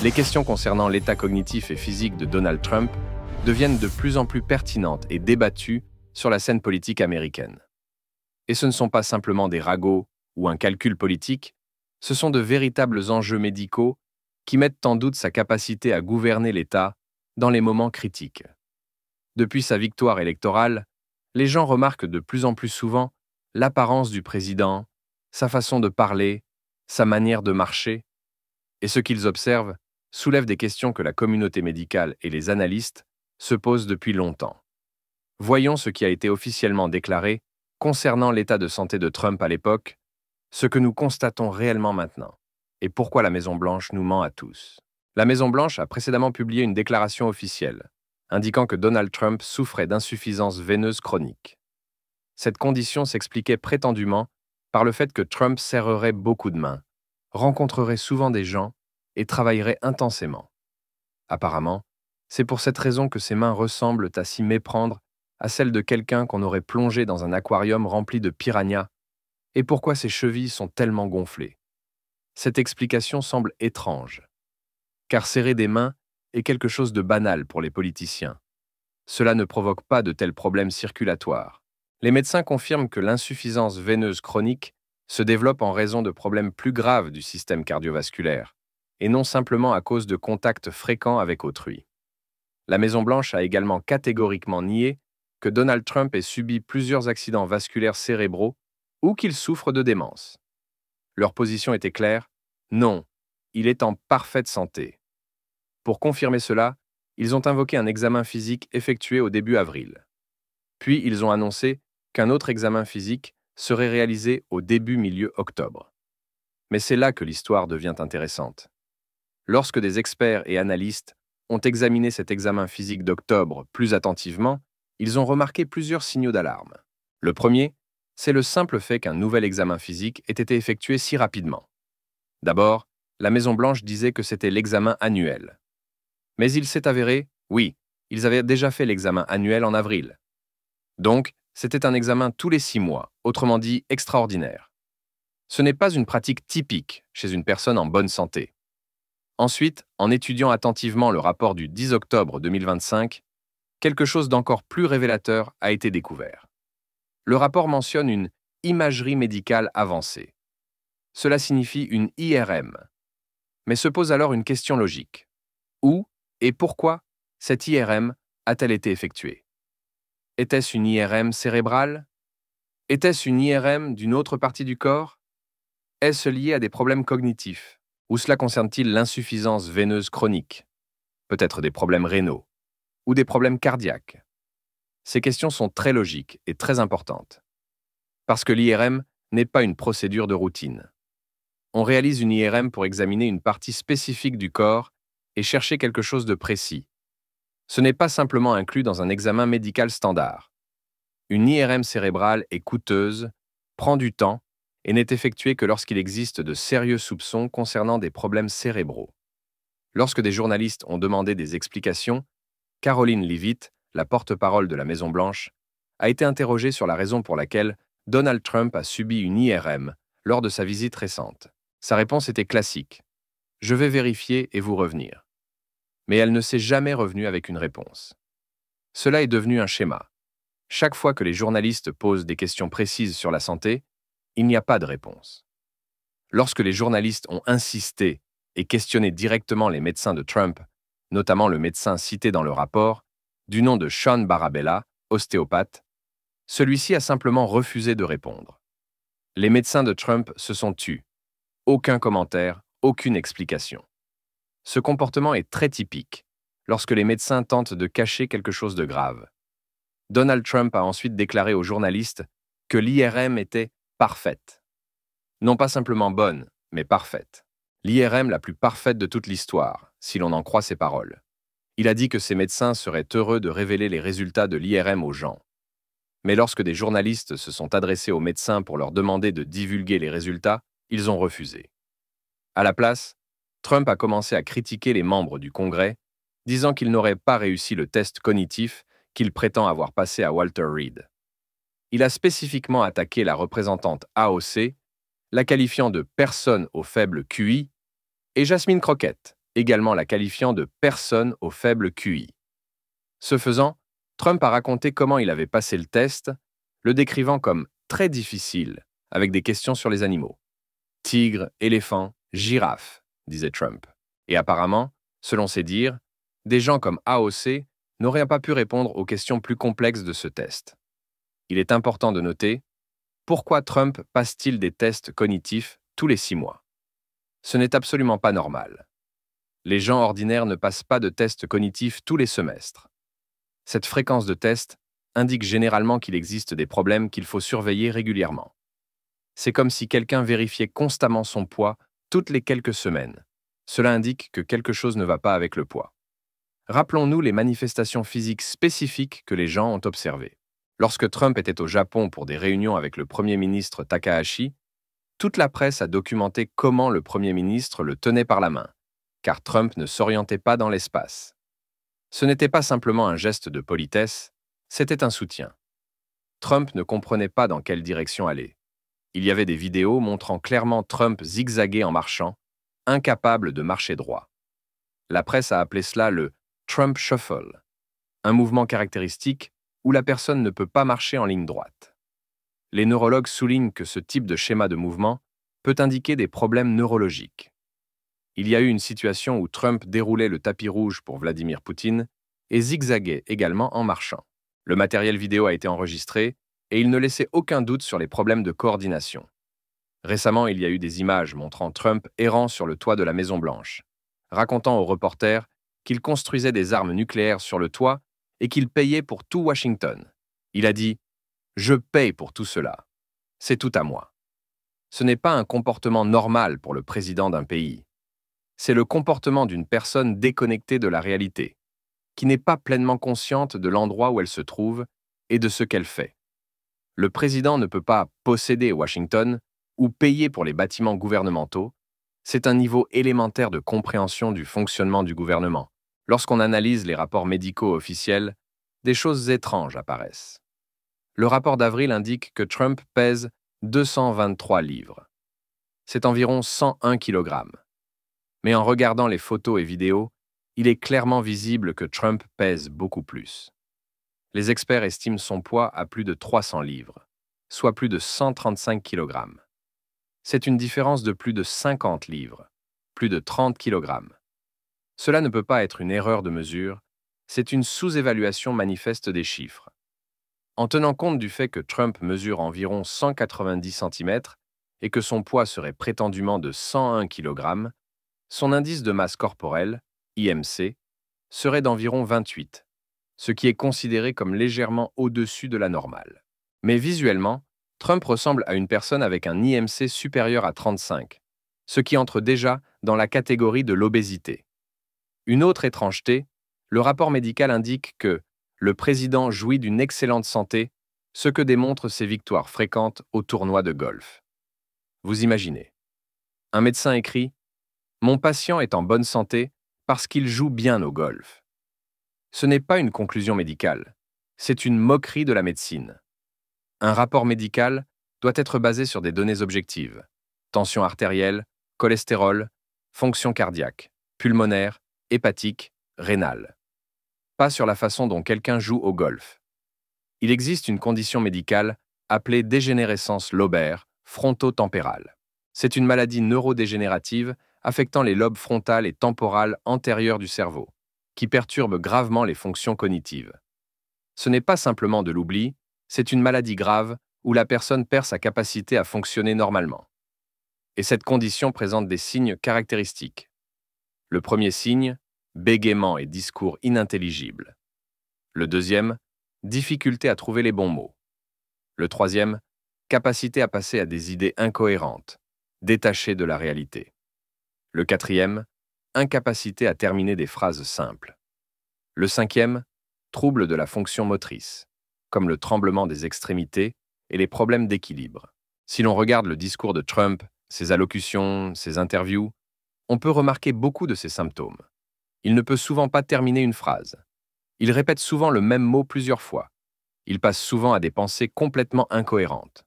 Les questions concernant l'état cognitif et physique de Donald Trump deviennent de plus en plus pertinentes et débattues sur la scène politique américaine. Et ce ne sont pas simplement des ragots ou un calcul politique, ce sont de véritables enjeux médicaux qui mettent en doute sa capacité à gouverner l'État dans les moments critiques. Depuis sa victoire électorale, les gens remarquent de plus en plus souvent l'apparence du président, sa façon de parler, sa manière de marcher, et ce qu'ils observent soulève des questions que la communauté médicale et les analystes se posent depuis longtemps. Voyons ce qui a été officiellement déclaré concernant l'état de santé de Trump à l'époque, ce que nous constatons réellement maintenant, et pourquoi la Maison-Blanche nous ment à tous. La Maison-Blanche a précédemment publié une déclaration officielle, indiquant que Donald Trump souffrait d'insuffisance veineuse chronique. Cette condition s'expliquait prétendument par le fait que Trump serrerait beaucoup de mains, rencontrerait souvent des gens et travaillerait intensément. Apparemment, c'est pour cette raison que ses mains ressemblent à s'y méprendre à celles de quelqu'un qu'on aurait plongé dans un aquarium rempli de piranhas, et pourquoi ses chevilles sont tellement gonflées. Cette explication semble étrange, car serrer des mains est quelque chose de banal pour les politiciens. Cela ne provoque pas de tels problèmes circulatoires. Les médecins confirment que l'insuffisance veineuse chronique se développe en raison de problèmes plus graves du système cardiovasculaire, et non simplement à cause de contacts fréquents avec autrui. La Maison-Blanche a également catégoriquement nié que Donald Trump ait subi plusieurs accidents vasculaires cérébraux ou qu'il souffre de démence. Leur position était claire, non, il est en parfaite santé. Pour confirmer cela, ils ont invoqué un examen physique effectué au début avril. Puis ils ont annoncé qu'un autre examen physique serait réalisé au début-milieu octobre. Mais c'est là que l'histoire devient intéressante. Lorsque des experts et analystes ont examiné cet examen physique d'octobre plus attentivement, ils ont remarqué plusieurs signaux d'alarme. Le premier, c'est le simple fait qu'un nouvel examen physique ait été effectué si rapidement. D'abord, la Maison-Blanche disait que c'était l'examen annuel. Mais il s'est avéré, oui, ils avaient déjà fait l'examen annuel en avril. Donc, c'était un examen tous les 6 mois, autrement dit extraordinaire. Ce n'est pas une pratique typique chez une personne en bonne santé. Ensuite, en étudiant attentivement le rapport du 10 octobre 2025, quelque chose d'encore plus révélateur a été découvert. Le rapport mentionne une imagerie médicale avancée. Cela signifie une IRM. Mais se pose alors une question logique. Où et pourquoi cette IRM a-t-elle été effectuée? Était-ce une IRM cérébrale? Était-ce une IRM d'une autre partie du corps? Est-ce lié à des problèmes cognitifs? Ou cela concerne-t-il l'insuffisance veineuse chronique? Peut-être des problèmes rénaux? Ou des problèmes cardiaques? Ces questions sont très logiques et très importantes. Parce que l'IRM n'est pas une procédure de routine. On réalise une IRM pour examiner une partie spécifique du corps et chercher quelque chose de précis. Ce n'est pas simplement inclus dans un examen médical standard. Une IRM cérébrale est coûteuse, prend du temps et n'est effectuée que lorsqu'il existe de sérieux soupçons concernant des problèmes cérébraux. Lorsque des journalistes ont demandé des explications, Karoline Leavitt, la porte-parole de la Maison-Blanche, a été interrogée sur la raison pour laquelle Donald Trump a subi une IRM lors de sa visite récente. Sa réponse était classique. « Je vais vérifier et vous revenir. » Mais elle ne s'est jamais revenue avec une réponse. Cela est devenu un schéma. Chaque fois que les journalistes posent des questions précises sur la santé, il n'y a pas de réponse. Lorsque les journalistes ont insisté et questionné directement les médecins de Trump, notamment le médecin cité dans le rapport, du nom de Sean Barabella, ostéopathe, celui-ci a simplement refusé de répondre. Les médecins de Trump se sont tus. Aucun commentaire, aucune explication. Ce comportement est très typique lorsque les médecins tentent de cacher quelque chose de grave. Donald Trump a ensuite déclaré aux journalistes que l'IRM était parfaite. Non pas simplement bonne, mais parfaite. L'IRM la plus parfaite de toute l'histoire, si l'on en croit ses paroles. Il a dit que ses médecins seraient heureux de révéler les résultats de l'IRM aux gens. Mais lorsque des journalistes se sont adressés aux médecins pour leur demander de divulguer les résultats, ils ont refusé. À la place, Trump a commencé à critiquer les membres du Congrès, disant qu'ils n'auraient pas réussi le test cognitif qu'il prétend avoir passé à Walter Reed. Il a spécifiquement attaqué la représentante AOC, la qualifiant de personne au faible QI, et Jasmine Crockett, également la qualifiant de personne au faible QI. Ce faisant, Trump a raconté comment il avait passé le test, le décrivant comme très difficile, avec des questions sur les animaux. Tigre, éléphant, girafe, disait Trump. Et apparemment, selon ses dires, des gens comme AOC n'auraient pas pu répondre aux questions plus complexes de ce test. Il est important de noter, pourquoi Trump passe-t-il des tests cognitifs tous les 6 mois? Ce n'est absolument pas normal. Les gens ordinaires ne passent pas de tests cognitifs tous les semestres. Cette fréquence de tests indique généralement qu'il existe des problèmes qu'il faut surveiller régulièrement. C'est comme si quelqu'un vérifiait constamment son poids toutes les quelques semaines. Cela indique que quelque chose ne va pas avec le poids. Rappelons-nous les manifestations physiques spécifiques que les gens ont observées. Lorsque Trump était au Japon pour des réunions avec le Premier ministre Takahashi, toute la presse a documenté comment le Premier ministre le tenait par la main, car Trump ne s'orientait pas dans l'espace. Ce n'était pas simplement un geste de politesse, c'était un soutien. Trump ne comprenait pas dans quelle direction aller. Il y avait des vidéos montrant clairement Trump zigzaguer en marchant, incapable de marcher droit. La presse a appelé cela le Trump Shuffle, un mouvement caractéristique où la personne ne peut pas marcher en ligne droite. Les neurologues soulignent que ce type de schéma de mouvement peut indiquer des problèmes neurologiques. Il y a eu une situation où Trump déroulait le tapis rouge pour Vladimir Poutine et zigzaguait également en marchant. Le matériel vidéo a été enregistré et il ne laissait aucun doute sur les problèmes de coordination. Récemment, il y a eu des images montrant Trump errant sur le toit de la Maison-Blanche, racontant aux reporters qu'il construisait des armes nucléaires sur le toit et qu'il payait pour tout Washington. Il a dit « Je paye pour tout cela. C'est tout à moi ». Ce n'est pas un comportement normal pour le président d'un pays. C'est le comportement d'une personne déconnectée de la réalité, qui n'est pas pleinement consciente de l'endroit où elle se trouve et de ce qu'elle fait. Le président ne peut pas posséder Washington ou payer pour les bâtiments gouvernementaux. C'est un niveau élémentaire de compréhension du fonctionnement du gouvernement. Lorsqu'on analyse les rapports médicaux officiels, des choses étranges apparaissent. Le rapport d'avril indique que Trump pèse 223 livres. C'est environ 101 kg. Mais en regardant les photos et vidéos, il est clairement visible que Trump pèse beaucoup plus. Les experts estiment son poids à plus de 300 livres, soit plus de 135 kg. C'est une différence de plus de 50 livres, plus de 30 kg. Cela ne peut pas être une erreur de mesure, c'est une sous-évaluation manifeste des chiffres. En tenant compte du fait que Trump mesure environ 190 cm et que son poids serait prétendument de 101 kg, son indice de masse corporelle, IMC, serait d'environ 28, ce qui est considéré comme légèrement au-dessus de la normale. Mais visuellement, Trump ressemble à une personne avec un IMC supérieur à 35, ce qui entre déjà dans la catégorie de l'obésité. Une autre étrangeté, le rapport médical indique que le président jouit d'une excellente santé, ce que démontrent ses victoires fréquentes au tournoi de golf. Vous imaginez. Un médecin écrit « Mon patient est en bonne santé parce qu'il joue bien au golf ». Ce n'est pas une conclusion médicale, c'est une moquerie de la médecine. Un rapport médical doit être basé sur des données objectives, tension artérielle, cholestérol, fonction cardiaque, pulmonaire, hépatique, rénale. Pas sur la façon dont quelqu'un joue au golf. Il existe une condition médicale appelée dégénérescence lobaire fronto-tempérale. C'est une maladie neurodégénérative affectant les lobes frontal et temporal antérieurs du cerveau, qui perturbe gravement les fonctions cognitives. Ce n'est pas simplement de l'oubli, c'est une maladie grave où la personne perd sa capacité à fonctionner normalement. Et cette condition présente des signes caractéristiques. Le premier signe, bégaiement et discours inintelligibles. Le deuxième, difficulté à trouver les bons mots. Le troisième, capacité à passer à des idées incohérentes, détachées de la réalité. Le quatrième, incapacité à terminer des phrases simples. Le cinquième, trouble de la fonction motrice, comme le tremblement des extrémités et les problèmes d'équilibre. Si l'on regarde le discours de Trump, ses allocutions, ses interviews, on peut remarquer beaucoup de ces symptômes. Il ne peut souvent pas terminer une phrase. Il répète souvent le même mot plusieurs fois. Il passe souvent à des pensées complètement incohérentes.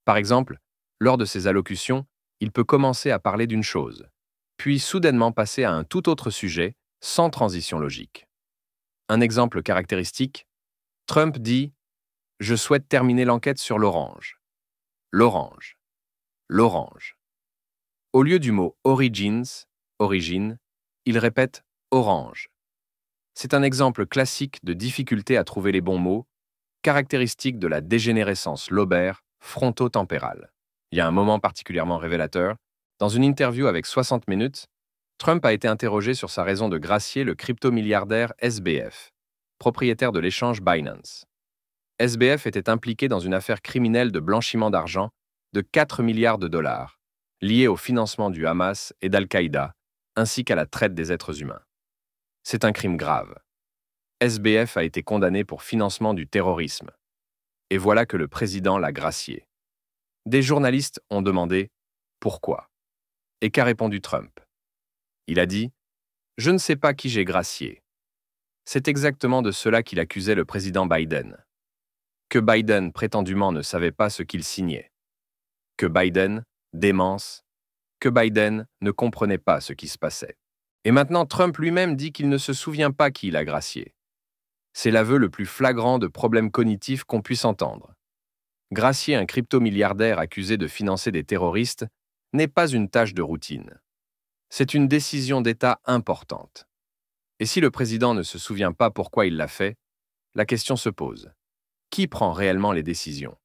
Par exemple, lors de ses allocutions, il peut commencer à parler d'une chose, puis soudainement passer à un tout autre sujet, sans transition logique. Un exemple caractéristique, Trump dit « Je souhaite terminer l'enquête sur l'orange. L'orange. L'orange. » Au lieu du mot origins, origine, il répète orange. C'est un exemple classique de difficulté à trouver les bons mots, caractéristique de la dégénérescence lobaire fronto-tempérale. Il y a un moment particulièrement révélateur. Dans une interview avec 60 minutes, Trump a été interrogé sur sa raison de gracier le crypto-milliardaire SBF, propriétaire de l'échange Binance. SBF était impliqué dans une affaire criminelle de blanchiment d'argent de 4 milliards de dollars, liée au financement du Hamas et d'Al-Qaïda, ainsi qu'à la traite des êtres humains. C'est un crime grave. SBF a été condamné pour financement du terrorisme. Et voilà que le président l'a gracié. Des journalistes ont demandé « Pourquoi ?» Et qu'a répondu Trump? Il a dit « Je ne sais pas qui j'ai gracié. » C'est exactement de cela qu'il accusait le président Biden. Que Biden prétendument ne savait pas ce qu'il signait. Que Biden, démence, que Biden ne comprenait pas ce qui se passait. Et maintenant Trump lui-même dit qu'il ne se souvient pas qui il a gracié. C'est l'aveu le plus flagrant de problèmes cognitifs qu'on puisse entendre. Gracier un crypto-milliardaire accusé de financer des terroristes n'est pas une tâche de routine. C'est une décision d'État importante. Et si le président ne se souvient pas pourquoi il l'a fait, la question se pose. Qui prend réellement les décisions?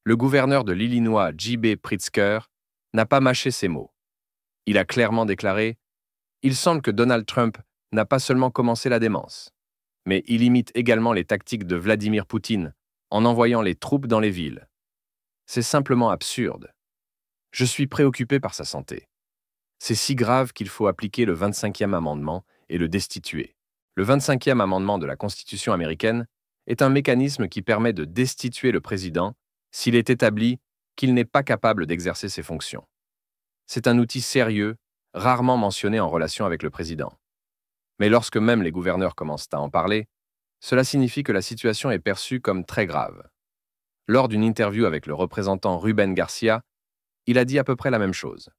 Le gouverneur de l'Illinois, J.B. Pritzker, n'a pas mâché ses mots. Il a clairement déclaré « Il semble que Donald Trump n'a pas seulement commencé la démence, mais il imite également les tactiques de Vladimir Poutine en envoyant les troupes dans les villes. C'est simplement absurde. Je suis préoccupé par sa santé. C'est si grave qu'il faut appliquer le 25e amendement et le destituer. Le 25e amendement de la Constitution américaine est un mécanisme qui permet de destituer le président s'il est établi qu'il n'est pas capable d'exercer ses fonctions. C'est un outil sérieux, rarement mentionné en relation avec le président. Mais lorsque même les gouverneurs commencent à en parler, cela signifie que la situation est perçue comme très grave. Lors d'une interview avec le représentant Ruben Garcia, il a dit à peu près la même chose.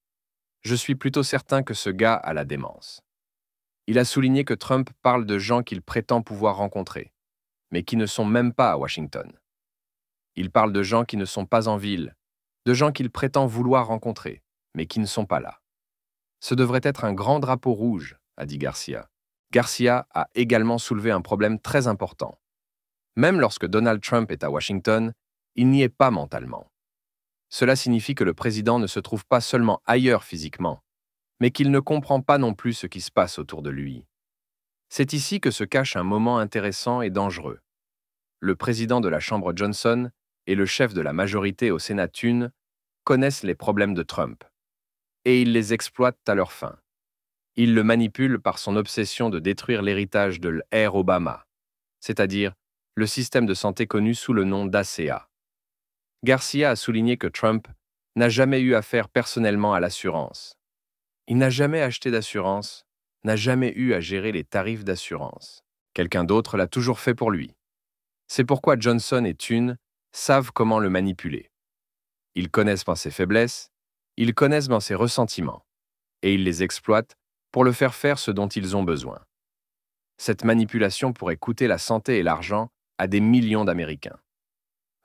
Je suis plutôt certain que ce gars a la démence. Il a souligné que Trump parle de gens qu'il prétend pouvoir rencontrer, mais qui ne sont même pas à Washington. Il parle de gens qui ne sont pas en ville, de gens qu'il prétend vouloir rencontrer, mais qui ne sont pas là. Ce devrait être un grand drapeau rouge, a dit Garcia. Garcia a également soulevé un problème très important. Même lorsque Donald Trump est à Washington, il n'y est pas mentalement. Cela signifie que le président ne se trouve pas seulement ailleurs physiquement, mais qu'il ne comprend pas non plus ce qui se passe autour de lui. C'est ici que se cache un moment intéressant et dangereux. Le président de la Chambre Johnson et le chef de la majorité au Sénat Thune connaissent les problèmes de Trump, et ils les exploitent à leur fin. Ils le manipulent par son obsession de détruire l'héritage de l'ère Obama, c'est-à-dire le système de santé connu sous le nom d'ACA. Garcia a souligné que Trump n'a jamais eu affaire personnellement à l'assurance. Il n'a jamais acheté d'assurance, n'a jamais eu à gérer les tarifs d'assurance. Quelqu'un d'autre l'a toujours fait pour lui. C'est pourquoi Johnson et Thune savent comment le manipuler. Ils connaissent ses faiblesses, ils connaissent ses ressentiments, et ils les exploitent pour le faire ce dont ils ont besoin. Cette manipulation pourrait coûter la santé et l'argent à des millions d'Américains.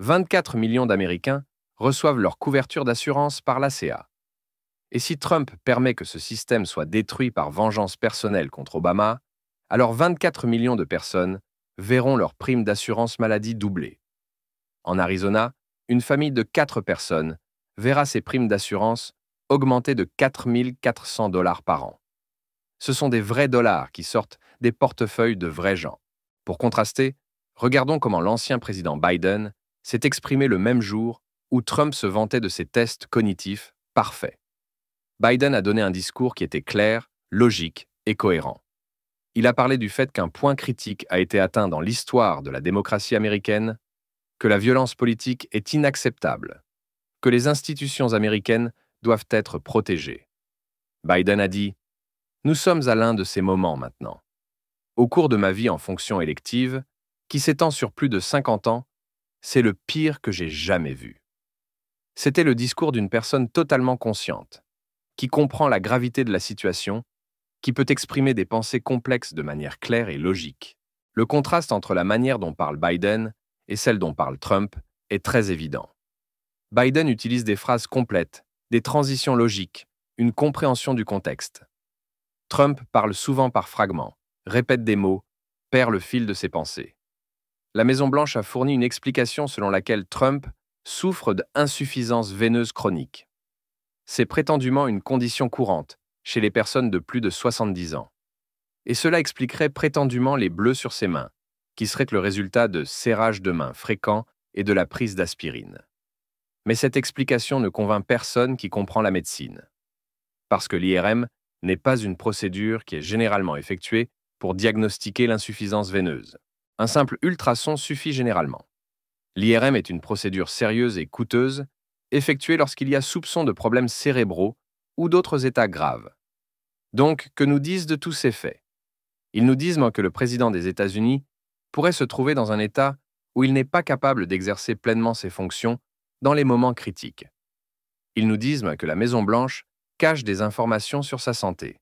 24 millions d'Américains reçoivent leur couverture d'assurance par l'ACA. Et si Trump permet que ce système soit détruit par vengeance personnelle contre Obama, alors 24 millions de personnes verront leur prime d'assurance maladie doubler. En Arizona, une famille de 4 personnes verra ses primes d'assurance augmenter de 4 400 $ par an. Ce sont des vrais dollars qui sortent des portefeuilles de vrais gens. Pour contraster, regardons comment l'ancien président Biden s'est exprimé le même jour où Trump se vantait de ses tests cognitifs parfaits. Biden a donné un discours qui était clair, logique et cohérent. Il a parlé du fait qu'un point critique a été atteint dans l'histoire de la démocratie américaine, que la violence politique est inacceptable, que les institutions américaines doivent être protégées. Biden a dit « Nous sommes à l'un de ces moments maintenant. Au cours de ma vie en fonction élective, qui s'étend sur plus de 50 ans, c'est le pire que j'ai jamais vu. » C'était le discours d'une personne totalement consciente. qui comprend la gravité de la situation, qui peut exprimer des pensées complexes de manière claire et logique. Le contraste entre la manière dont parle Biden et celle dont parle Trump est très évident. Biden utilise des phrases complètes, des transitions logiques, une compréhension du contexte. Trump parle souvent par fragments, répète des mots, perd le fil de ses pensées. La Maison-Blanche a fourni une explication selon laquelle Trump souffre d'insuffisance veineuse chronique. C'est prétendument une condition courante chez les personnes de plus de 70 ans. Et cela expliquerait prétendument les bleus sur ses mains, qui seraient le résultat de serrages de mains fréquents et de la prise d'aspirine. Mais cette explication ne convainc personne qui comprend la médecine. Parce que l'IRM n'est pas une procédure qui est généralement effectuée pour diagnostiquer l'insuffisance veineuse. Un simple ultrason suffit généralement. L'IRM est une procédure sérieuse et coûteuse, effectuée lorsqu'il y a soupçon de problèmes cérébraux ou d'autres états graves. Donc, que nous disent de tous ces faits? Ils nous disent que le président des États-Unis pourrait se trouver dans un état où il n'est pas capable d'exercer pleinement ses fonctions dans les moments critiques. Ils nous disent que la Maison-Blanche cache des informations sur sa santé.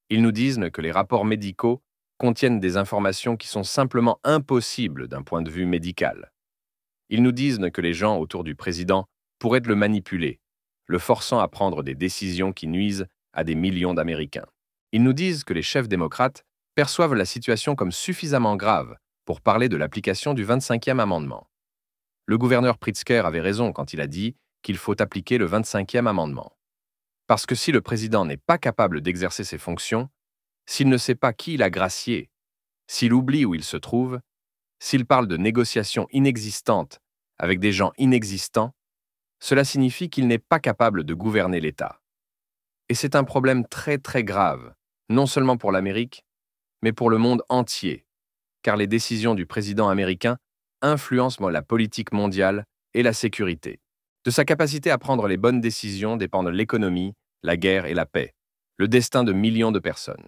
Ils nous disent que les rapports médicaux contiennent des informations qui sont simplement impossibles d'un point de vue médical. Ils nous disent que les gens autour du président pourraient le manipuler, le forçant à prendre des décisions qui nuisent à des millions d'Américains. Ils nous disent que les chefs démocrates perçoivent la situation comme suffisamment grave pour parler de l'application du 25e amendement. Le gouverneur Pritzker avait raison quand il a dit qu'il faut appliquer le 25e amendement. Parce que si le président n'est pas capable d'exercer ses fonctions, s'il ne sait pas qui il a gracié, s'il oublie où il se trouve, s'il parle de négociations inexistantes avec des gens inexistants, cela signifie qu'il n'est pas capable de gouverner l'État. Et c'est un problème très très grave, non seulement pour l'Amérique, mais pour le monde entier, car les décisions du président américain influencent la politique mondiale et la sécurité. De sa capacité à prendre les bonnes décisions dépendent l'économie, la guerre et la paix, le destin de millions de personnes.